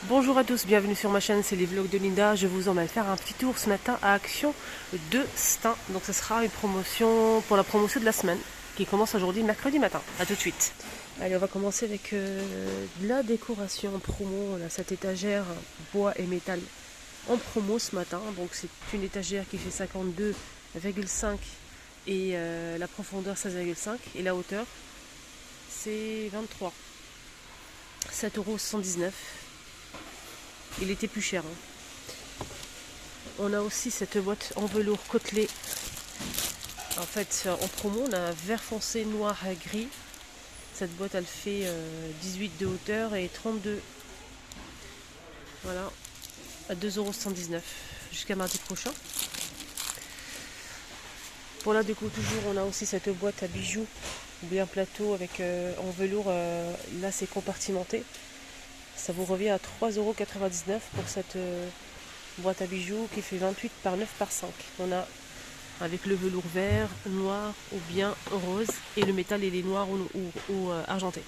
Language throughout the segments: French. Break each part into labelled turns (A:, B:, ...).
A: Bonjour à tous, bienvenue sur ma chaîne, c'est les vlogs de Linda. Je vous emmène faire un petit tour ce matin à Action de Stein. Donc ce sera une promotion pour la promotion de la semaine qui commence aujourd'hui mercredi matin. A tout de suite. Allez, on va commencer avec de la décoration en promo. On a cette étagère bois et métal en promo ce matin. Donc c'est une étagère qui fait 52,5 et la profondeur 16,5 et la hauteur c'est 23. 7,79 €. Il était plus cher. On a aussi cette boîte en velours côtelé. En fait, en promo, on a un vert foncé, noir et gris. Cette boîte, elle fait 18 de hauteur et 32. Voilà, à 2,119 € jusqu'à mardi prochain. Pour la déco, toujours, on a aussi cette boîte à bijoux, bien plateau avec en velours. Là, c'est compartimenté. Ça vous revient à 3,99 € pour cette boîte à bijoux qui fait 28 par 9 par 5. On a avec le velours vert, noir ou bien rose et le métal il est noir ou argenté.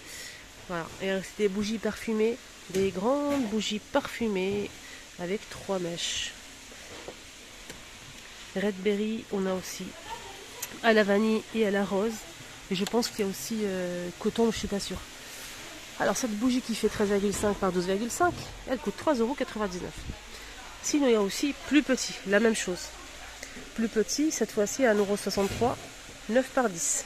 A: Voilà. Et des bougies parfumées, des grandes bougies parfumées avec 3 mèches. Red Berry, on a aussi à la vanille et à la rose. Et je pense qu'il y a aussi coton, je suis pas sûre. Alors cette bougie qui fait 13,5 par 12,5, elle coûte 3,99 €. Sinon il y a aussi plus petit, la même chose. Plus petit, cette fois-ci à 1,63 €, 9 par 10.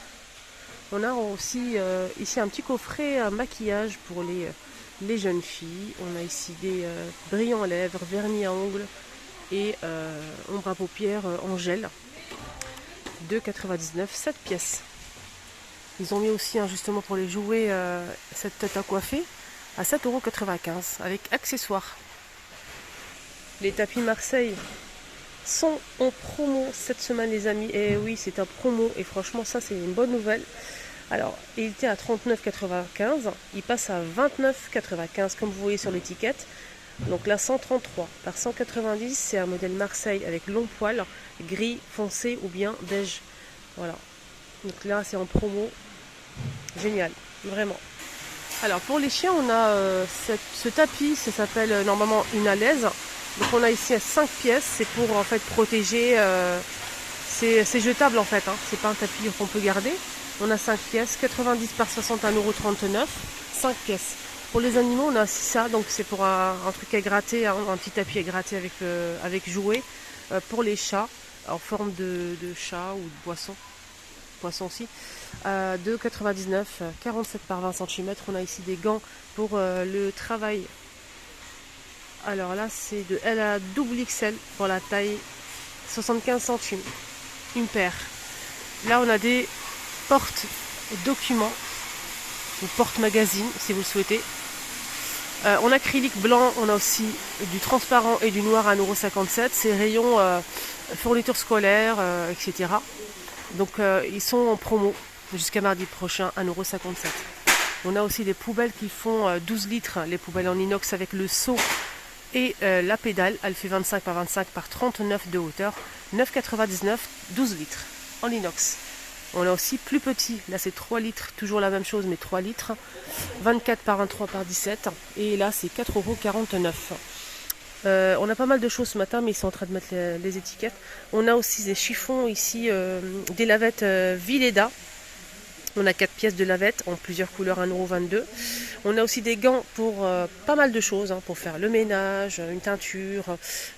A: On a aussi ici un petit coffret à maquillage pour les jeunes filles. On a ici des brillants lèvres, vernis à ongles et ombre à paupières en gel. 2,99 €, 7 pièces. Ils ont mis aussi justement pour les jouets cette tête à coiffer à 7,95 € avec accessoires. Les tapis Marseille sont en promo cette semaine les amis. Et oui, c'est un promo et franchement ça c'est une bonne nouvelle. Alors il était à 39,95 €, il passe à 29,95 € comme vous voyez sur l'étiquette. Donc là 133 par 190, c'est un modèle Marseille avec long poil, gris foncé ou bien beige. Voilà. Donc là c'est en promo. Génial, vraiment. Alors pour les chiens, on a ce tapis, ça s'appelle normalement une alaise. Donc on a ici 5 pièces, c'est pour en fait protéger, c'est jetable en fait, c'est pas un tapis qu'on peut garder. On a 5 pièces, 90 par 60, 1,39 €, 5 pièces. Pour les animaux, on a aussi ça, donc c'est pour un truc à gratter, un petit tapis à gratter avec jouet. Pour les chats, en forme de chat ou de poisson aussi. 2,99 €, 47 par 20 cm. On a ici des gants pour le travail. Alors là, c'est de L à double XL pour la taille 75 centimes. Une paire. Là, on a des porte-documents ou porte-magazine si vous le souhaitez. En acrylique blanc, on a aussi du transparent et du noir à 1,57 €. C'est rayon fourniture scolaire, etc. Donc ils sont en promo jusqu'à mardi prochain, 1,57 €. On a aussi des poubelles qui font 12 litres, les poubelles en inox avec le seau et la pédale. Elle fait 25 par 25 par 39 de hauteur, 9,99 €, 12 litres en inox. On a aussi plus petit, là c'est 3 litres, toujours la même chose mais 3 litres, 24 par 23 par 17 et là c'est 4,49 €. On a pas mal de choses ce matin, mais ils sont en train de mettre les étiquettes. On a aussi des chiffons ici, des lavettes Villeda. On a 4 pièces de lavettes en plusieurs couleurs, 1,22 €. On a aussi des gants pour pas mal de choses, pour faire le ménage, une teinture,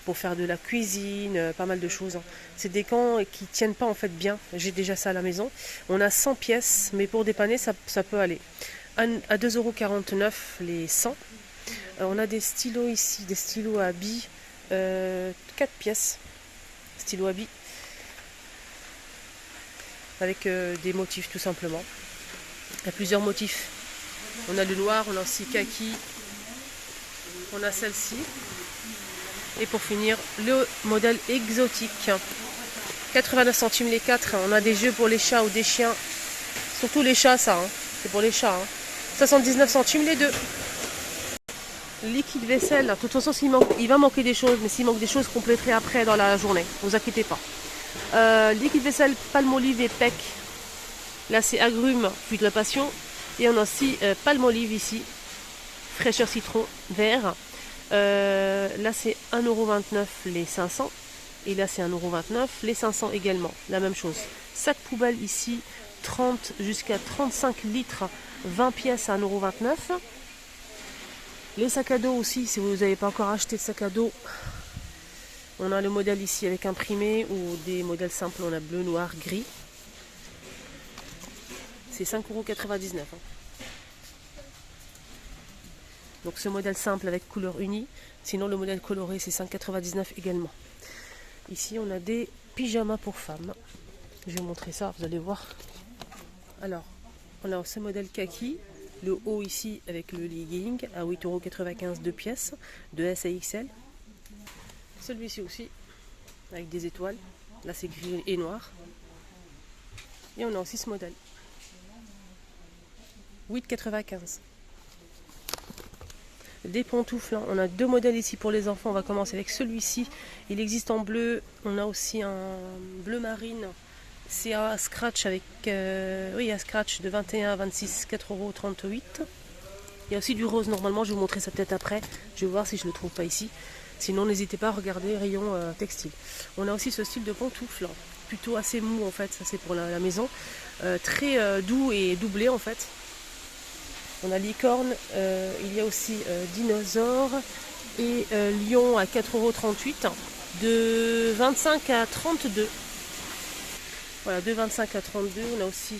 A: pour faire de la cuisine, pas mal de choses. C'est des gants qui tiennent pas en fait bien. J'ai déjà ça à la maison. On a 100 pièces, mais pour dépanner, ça peut aller. À 2,49 € les 100. On a des stylos ici, des stylos à billes, 4 pièces, stylos à billes, avec des motifs tout simplement. Il y a plusieurs motifs. On a le noir, on a aussi kaki, on a celle-ci. Et pour finir, le modèle exotique. 89 centimes les 4. On a des jeux pour les chats ou des chiens. Surtout les chats, ça. C'est pour les chats. 79 centimes les 2. Liquide vaisselle, de toute façon il va manquer des choses, mais s'il manque des choses, je compléterai après dans la journée, ne vous inquiétez pas. Liquide vaisselle, palmolive et pec. Là c'est agrumes, fruit de la passion. Et on a aussi palmolive ici, fraîcheur citron vert. Là c'est 1,29 € les 500. Et là c'est 1,29 € les 500 également. La même chose. Sac poubelle ici, 30 jusqu'à 35 litres, 20 pièces à 1,29 €. Les sacs à dos aussi, si vous n'avez pas encore acheté de sac à dos, on a le modèle ici avec imprimé ou des modèles simples, on a bleu, noir, gris. C'est 5,99 €. Donc ce modèle simple avec couleur unie, sinon le modèle coloré c'est 5,99 € également. Ici on a des pyjamas pour femmes. Je vais vous montrer ça, vous allez voir. Alors, on a ce modèle kaki. Le haut ici avec le legging à 8,95 € 2 pièces de S à XL. Celui-ci aussi avec des étoiles. Là c'est gris et noir. Et on a aussi ce modèle. 8,95 €. Des pantoufles, on a deux modèles ici pour les enfants. On va commencer avec celui-ci. Il existe en bleu. On a aussi un bleu marine. C'est un scratch avec un scratch de 21 à 26, 4,38 €. Il y a aussi du rose normalement, je vais vous montrer ça peut-être après. Je vais voir si je ne le trouve pas ici. Sinon n'hésitez pas à regarder rayon textile. On a aussi ce style de pantoufle, plutôt assez mou en fait, ça c'est pour la maison. Très doux et doublé en fait. On a licorne, il y a aussi dinosaure et lion à 4,38 €, de 25 à 32. Voilà, de 25 à 32, on a aussi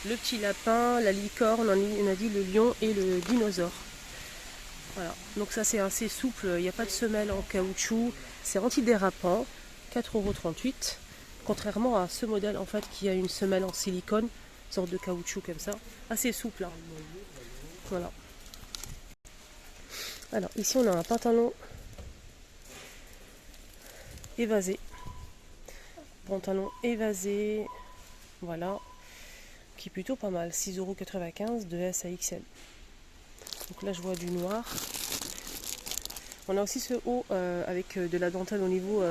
A: le petit lapin, la licorne, on a dit le lion et le dinosaure. Voilà, donc ça c'est assez souple, il n'y a pas de semelle en caoutchouc, c'est antidérapant, 4,38 €, contrairement à ce modèle en fait qui a une semelle en silicone, sorte de caoutchouc comme ça, assez souple. Hein. Voilà. Alors ici on a un pantalon évasé. Pantalon évasé, voilà, qui est plutôt pas mal, 6,95 € de S à XL. Donc là je vois du noir. On a aussi ce haut avec de la dentelle au niveau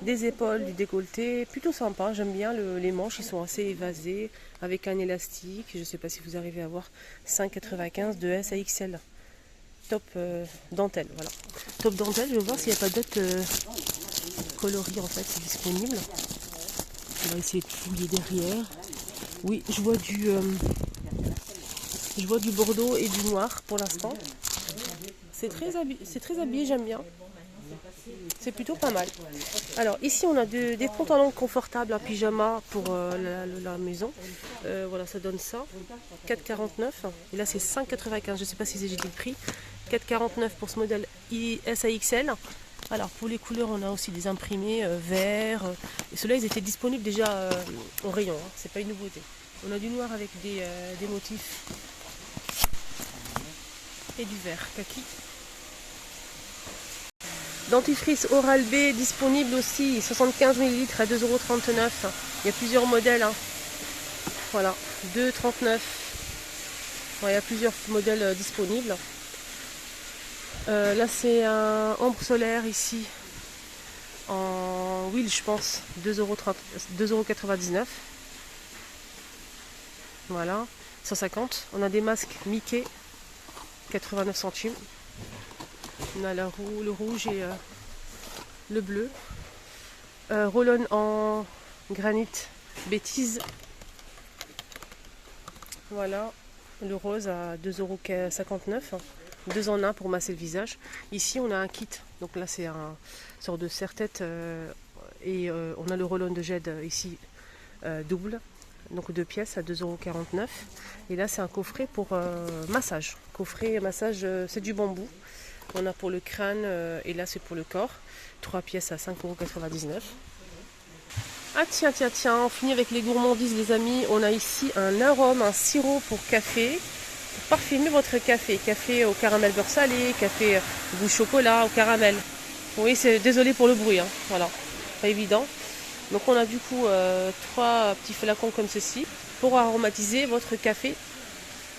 A: des épaules, du décolleté, plutôt sympa, j'aime bien les manches, ils sont assez évasés, avec un élastique, je ne sais pas si vous arrivez à voir, 5,95 € de S à XL. Top dentelle, voilà. Top dentelle, je vais voir s'il n'y a pas d'autres coloris en fait disponibles. On va essayer de fouiller derrière. Oui, je vois du bordeaux et du noir pour l'instant. C'est très habillé, j'aime bien. C'est plutôt pas mal. Alors ici on a des pantalons confortables en pyjama pour la maison. Voilà, ça donne ça. 4,49 €. Et là c'est 5,95 €. Je ne sais pas si j'ai dit le prix. 4,49 € pour ce modèle S à XL. Alors pour les couleurs, on a aussi des imprimés verts. Et ceux-là, ils étaient disponibles déjà au rayon. Hein, c'est pas une nouveauté. On a du noir avec des motifs et du vert kaki. Dentifrice Oral-B disponible aussi, 75 ml à 2,39 €. Il y a plusieurs modèles. Hein. Voilà, 2,39 €. Bon, il y a plusieurs modèles disponibles. Là c'est un ambre solaire ici en huile je pense, 2,99 €. Voilà, 150. On a des masques Mickey, 89 centimes. On a le rouge et le bleu. Roll-on en granit bêtise. Voilà, le rose à 2,59 €. 2 en 1 pour masser le visage. Ici on a un kit, donc là c'est un sort de serre-tête et on a le roll-on de Jed ici double, donc 2 pièces à 2,49 €. Et là c'est un coffret pour massage. Coffret massage, c'est du bambou. On a pour le crâne et là c'est pour le corps. 3 pièces à 5,99 €. Ah tiens, on finit avec les gourmandises les amis. On a ici un arôme, un sirop pour café. Parfumer votre café. Café au caramel beurre salé, café goût chocolat au caramel. Oui, c'est désolé pour le bruit, hein. Voilà, pas évident. Donc on a du coup 3 petits flacons comme ceci pour aromatiser votre café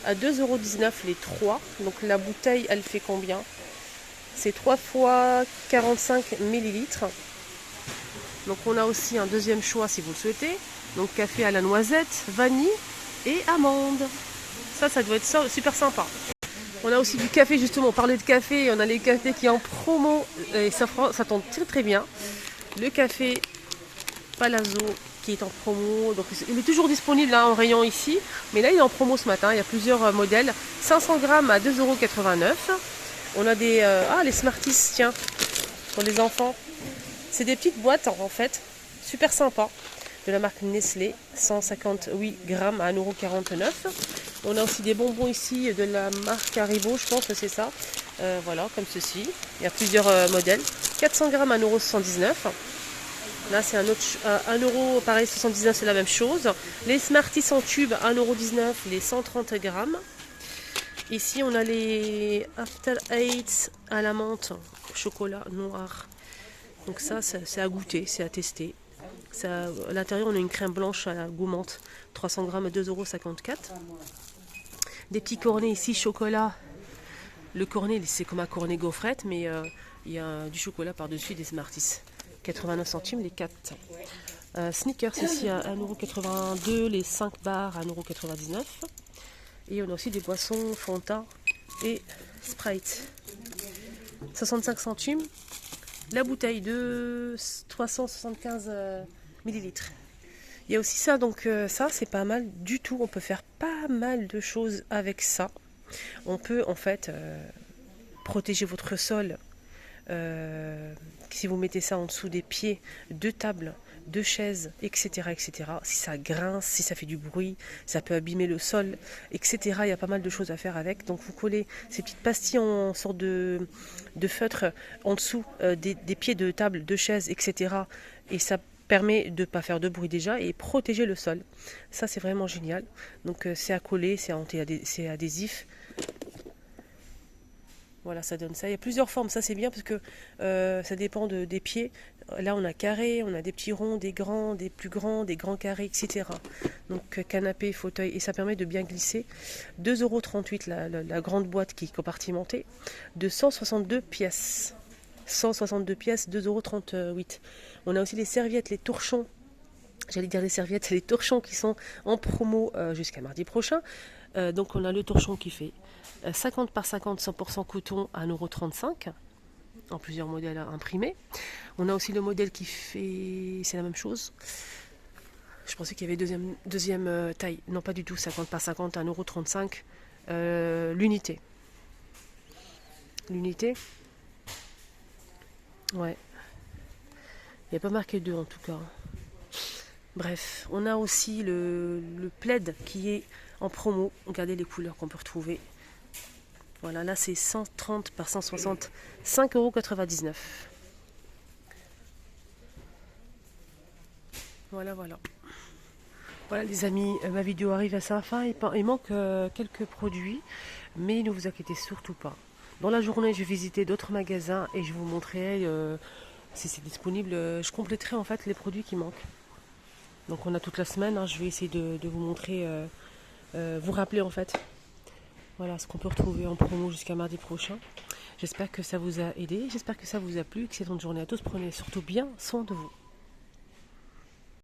A: à 2,19 € les 3. Donc la bouteille, elle fait combien? C'est 3 fois 45 ml. Donc on a aussi un deuxième choix si vous le souhaitez. Donc café à la noisette, vanille et amande. Ça doit être super sympa. On a aussi du café, justement, on parlait de café, on a les cafés qui est en promo, et ça tombe très très bien. Le café Palazzo qui est en promo, donc il est toujours disponible là, en rayon ici, mais là il est en promo ce matin, il y a plusieurs modèles, 500 grammes à 2,89 €. On a des... les Smarties, tiens, pour les enfants. C'est des petites boîtes en fait, super sympa, de la marque Nestlé, 158 grammes à 1,49 €. On a aussi des bonbons ici de la marque Haribo, je pense que c'est ça. Voilà, comme ceci. Il y a plusieurs modèles. 400 grammes à 1,79 €. Là, c'est un autre 1 €, pareil, 79, c'est la même chose. Les Smarties en tube, 1,19 €, les 130 grammes. Ici, on a les After Eight à la menthe, chocolat noir. Donc ça, c'est à goûter, c'est à tester. Ça, à l'intérieur, on a une crème blanche à la goût menthe, 300 grammes à 2,54 €. Des petits cornets ici, chocolat. Le cornet, c'est comme un cornet gaufrette, mais il y a du chocolat par-dessus, des Smarties. 89 centimes les 4. Snickers ici à 1,82 €, les 5 bars à 1,99 €. Et on a aussi des boissons Fanta et Sprite. 65 centimes la bouteille de 375 millilitres. Il y a aussi ça, donc ça c'est pas mal du tout. On peut faire pas mal de choses avec ça. On peut en fait protéger votre sol. Si vous mettez ça en dessous des pieds de table, de chaises, etc., etc. Si ça grince, si ça fait du bruit, ça peut abîmer le sol, etc. Il y a pas mal de choses à faire avec. Donc vous collez ces petites pastilles en sorte de feutre en dessous des pieds de table, de chaises, etc. Et ça permet de ne pas faire de bruit déjà et protéger le sol. Ça c'est vraiment génial. Donc c'est à coller, c'est adhésif. Voilà, ça donne ça. Il y a plusieurs formes, ça c'est bien parce que ça dépend des pieds. Là on a carré, on a des petits ronds, des grands, des plus grands, des grands carrés, etc. Donc canapé, fauteuil, et ça permet de bien glisser. 2,38 € la grande boîte qui est compartimentée, de 162 pièces. 162 pièces, 2,38 €. On a aussi les serviettes, les torchons. J'allais dire les serviettes, les torchons qui sont en promo jusqu'à mardi prochain. Donc on a le torchon qui fait 50 par 50, 100% coton à 1,35 € en plusieurs modèles imprimés. On a aussi le modèle qui fait, c'est la même chose. Je pensais qu'il y avait deuxième taille. Non, pas du tout, 50 par 50 à 1,35 € l'unité. L'unité. Ouais. Il n'y a pas marqué 2 en tout cas. Bref, on a aussi le plaid qui est en promo. Regardez les couleurs qu'on peut retrouver. Voilà, là c'est 130 par 160, 5,99 €. Voilà, voilà. Voilà les amis, ma vidéo arrive à sa fin. Il manque quelques produits, mais ne vous inquiétez surtout pas. Dans la journée, je vais visiter d'autres magasins et je vous montrerai si c'est disponible. Je compléterai en fait les produits qui manquent. Donc on a toute la semaine, hein, je vais essayer de vous montrer, vous rappeler en fait. Voilà ce qu'on peut retrouver en promo jusqu'à mardi prochain. J'espère que ça vous a aidé, j'espère que ça vous a plu. Excellente journée à tous, prenez surtout bien soin de vous.